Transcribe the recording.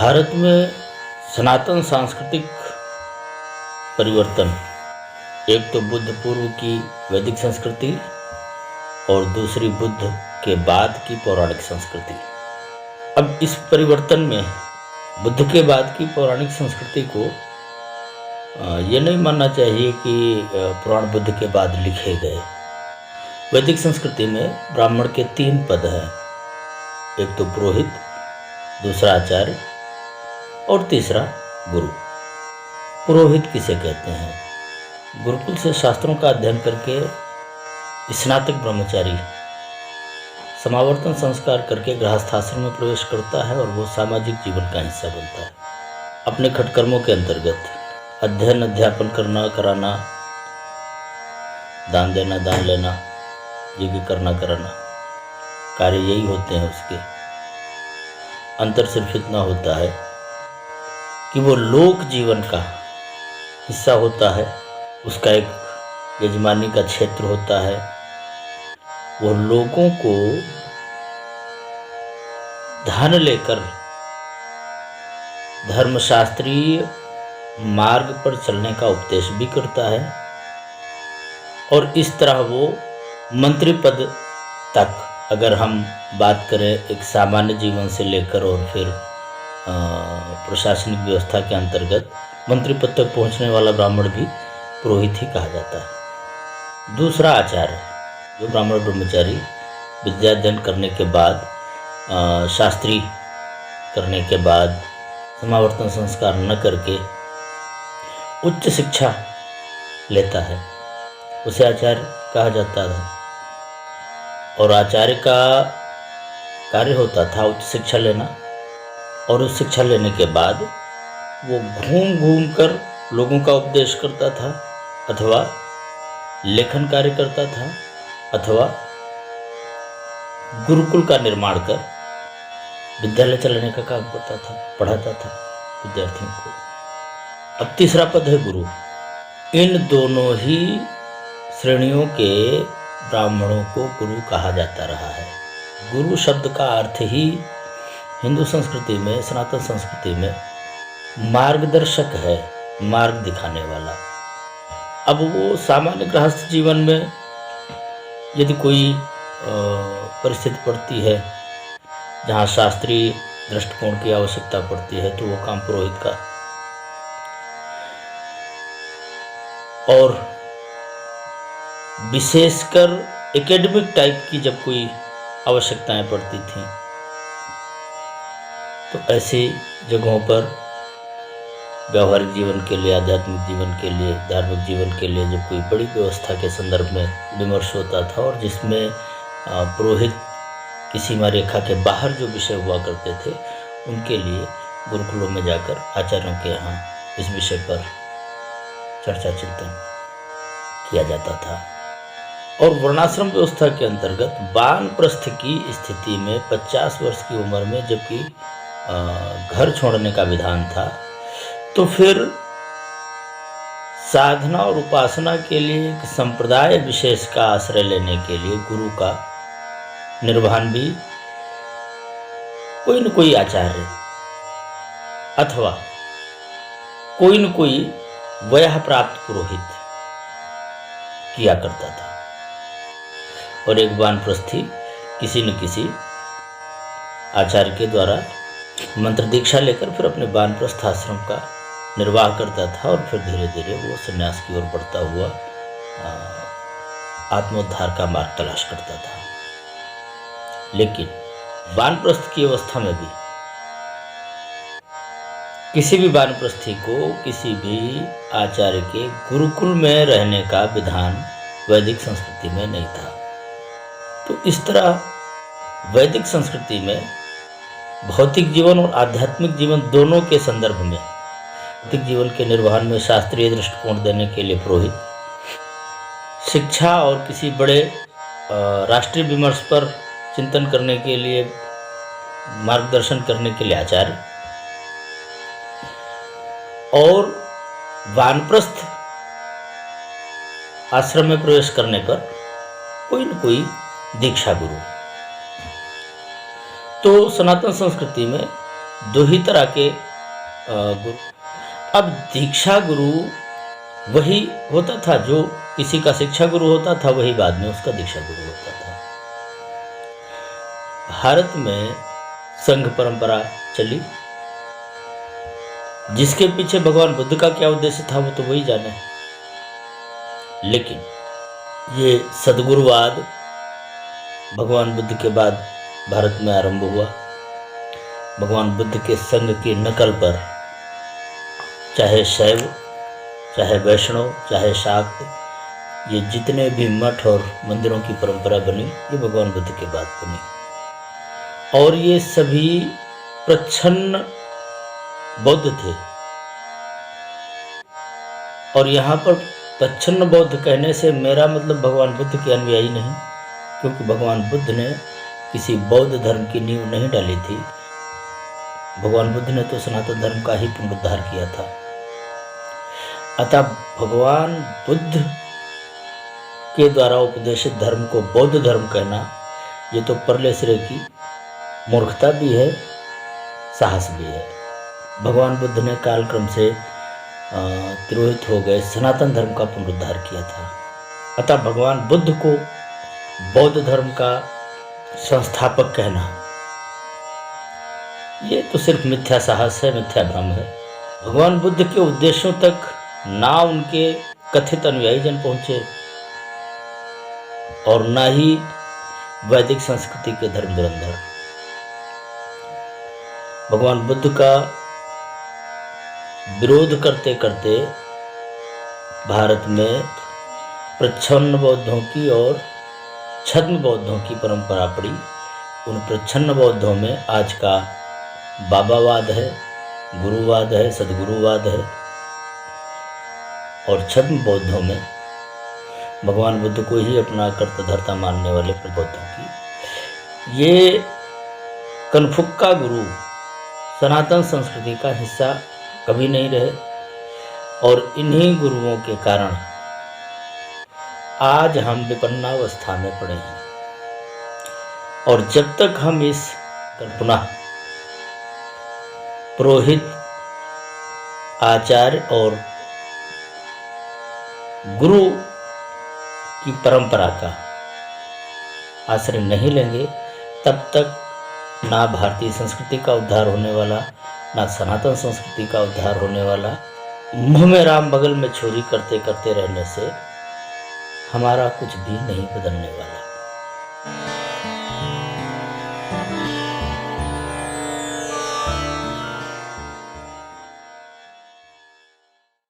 भारत में सनातन सांस्कृतिक परिवर्तन, एक तो बुद्ध पूर्व की वैदिक संस्कृति और दूसरी बुद्ध के बाद की पौराणिक संस्कृति। अब इस परिवर्तन में बुद्ध के बाद की पौराणिक संस्कृति को ये नहीं मानना चाहिए कि पुराण बुद्ध के बाद लिखे गए। वैदिक संस्कृति में ब्राह्मण के 3 पद हैं, एक तो पुरोहित, दूसरा आचार्य और तीसरा गुरु। पुरोहित किसे कहते हैं? गुरुकुल से शास्त्रों का अध्ययन करके स्नातक ब्रह्मचारी समावर्तन संस्कार करके गृहस्थाश्रम में प्रवेश करता है और वो सामाजिक जीवन का हिस्सा बनता है। अपने खटकर्मों के अंतर्गत अध्ययन, अध्यापन करना, कराना, दान देना, दान लेना, यज्ञ करना, कराना, कार्य यही होते हैं उसके। अंतर सिर्फ इतना होता है कि वो लोक जीवन का हिस्सा होता है, उसका एक यजमानी का क्षेत्र होता है। वो लोगों को ध्यान लेकर धर्मशास्त्रीय मार्ग पर चलने का उपदेश भी करता है और इस तरह वो मंत्री पद तक, अगर हम बात करें एक सामान्य जीवन से लेकर और फिर प्रशासनिक व्यवस्था के अंतर्गत मंत्री पद तक पहुंचने वाला ब्राह्मण भी पुरोहित ही कहा जाता है। दूसरा आचार्य, जो ब्राह्मण ब्रह्मचारी विद्याध्ययन करने के बाद, शास्त्री करने के बाद समावर्तन संस्कार न करके उच्च शिक्षा लेता है, उसे आचार्य कहा जाता था। और आचार्य का कार्य होता था उच्च शिक्षा लेना, और उस शिक्षा लेने के बाद वो घूम घूम कर लोगों का उपदेश करता था, अथवा लेखन कार्य करता था, अथवा गुरुकुल का निर्माण कर विद्यालय चलाने का काम करता था, पढ़ाता था विद्यार्थियों को। अब तीसरा पद है गुरु। इन दोनों ही श्रेणियों के ब्राह्मणों को गुरु कहा जाता रहा है। गुरु शब्द का अर्थ ही हिंदू संस्कृति में, सनातन संस्कृति में मार्गदर्शक है, मार्ग दिखाने वाला। अब वो सामान्य गृहस्थ जीवन में यदि कोई परिस्थिति पड़ती है जहाँ शास्त्रीय दृष्टिकोण की आवश्यकता पड़ती है, तो वो काम पुरोहित का, और विशेषकर एकेडमिक टाइप की जब कोई आवश्यकताएं पड़ती थीं, तो ऐसी जगहों पर व्यावहारिक जीवन के लिए, आध्यात्मिक जीवन के लिए, धार्मिक जीवन के लिए जब कोई बड़ी व्यवस्था के संदर्भ में विमर्श होता था और जिसमें पुरोहित की सीमा रेखा के बाहर जो विषय हुआ करते थे, उनके लिए गुरुकुलों में जाकर आचार्यों के यहाँ इस विषय पर चर्चा चिंतन किया जाता था। और वर्णाश्रम व्यवस्था के अंतर्गत वानप्रस्थ की स्थिति में 50 वर्ष की उम्र में जबकि घर छोड़ने का विधान था, तो फिर साधना और उपासना के लिए एक संप्रदाय विशेष का आश्रय लेने के लिए गुरु का निर्वहन भी कोई न कोई आचार्य अथवा कोई न कोई वयः प्राप्त पुरोहित किया करता था। और एक वानप्रस्थी किसी न किसी आचार्य के द्वारा मंत्र दीक्षा लेकर फिर अपने वानप्रस्थ आश्रम का निर्वाह करता था और फिर धीरे धीरे वो संन्यास की ओर बढ़ता हुआ आत्मोद्धार का मार्ग तलाश करता था। लेकिन वानप्रस्थ की अवस्था में भी किसी भी वानप्रस्थी को किसी भी आचार्य के गुरुकुल में रहने का विधान वैदिक संस्कृति में नहीं था। तो इस तरह वैदिक संस्कृति में भौतिक जीवन और आध्यात्मिक जीवन दोनों के संदर्भ में, भौतिक जीवन के निर्वहन में शास्त्रीय दृष्टिकोण देने के लिए पुरोहित, शिक्षा और किसी बड़े राष्ट्रीय विमर्श पर चिंतन करने के लिए, मार्गदर्शन करने के लिए आचार्य, और वानप्रस्थ आश्रम में प्रवेश करने पर कोई न कोई दीक्षा गुरु। तो सनातन संस्कृति में दो ही तरह के गुरु। अब दीक्षा गुरु वही होता था जो किसी का शिक्षा गुरु होता था, वही बाद में उसका दीक्षा गुरु होता था। भारत में संघ परंपरा चली, जिसके पीछे भगवान बुद्ध का क्या उद्देश्य था वो तो वही जाने। लेकिन ये सद्गुरुवाद भगवान बुद्ध के बाद भारत में आरंभ हुआ। भगवान बुद्ध के संघ की नकल पर चाहे शैव, चाहे वैष्णव, चाहे शाक्त, ये जितने भी मठ और मंदिरों की परंपरा बनी, ये भगवान बुद्ध के बाद बनी। और ये सभी प्रच्छन्न बौद्ध थे। और यहाँ पर प्रच्छन्न बौद्ध कहने से मेरा मतलब भगवान बुद्ध के अनुयायी नहीं, क्योंकि भगवान बुद्ध ने किसी बौद्ध धर्म की नींव नहीं डाली थी। भगवान बुद्ध ने तो सनातन धर्म का ही पुनरुद्धार किया था। अतः भगवान बुद्ध के द्वारा उपदेशित धर्म को बौद्ध धर्म कहना, ये तो परले सिरे की मूर्खता भी है, साहस भी है। भगवान बुद्ध ने कालक्रम से तिरोहित हो गए सनातन धर्म का पुनरुद्धार किया था। अतः भगवान बुद्ध को बौद्ध धर्म का संस्थापक कहना, ये तो सिर्फ मिथ्या साहस है, मिथ्या भ्रम है। भगवान बुद्ध के उद्देश्यों तक ना उनके कथित अनुयायी जन पहुंचे और ना ही वैदिक संस्कृति के धर्म धुरंधर। भगवान बुद्ध का विरोध करते करते भारत में प्रच्छन्न बौद्धों की और छद्म बौद्धों की परंपरा पड़ी। उन प्रच्छन्न बौद्धों में आज का बाबावाद है, गुरुवाद है, सदगुरुवाद है। और छद्म बौद्धों में भगवान बुद्ध को ही अपना कर्ता धर्ता मानने वाले बौद्धों की ये कनफुक्का गुरु सनातन संस्कृति का हिस्सा कभी नहीं रहे। और इन्हीं गुरुओं के कारण आज हम विपन्नावस्था में पड़े हैं। और जब तक हम इस पुनः पुरोहित, आचार्य और गुरु की परंपरा का आश्रय नहीं लेंगे, तब तक ना भारतीय संस्कृति का उद्धार होने वाला, ना सनातन संस्कृति का उद्धार होने वाला। मुंह में राम बगल में छुरी करते करते रहने से हमारा कुछ भी नहीं बदलने वाला।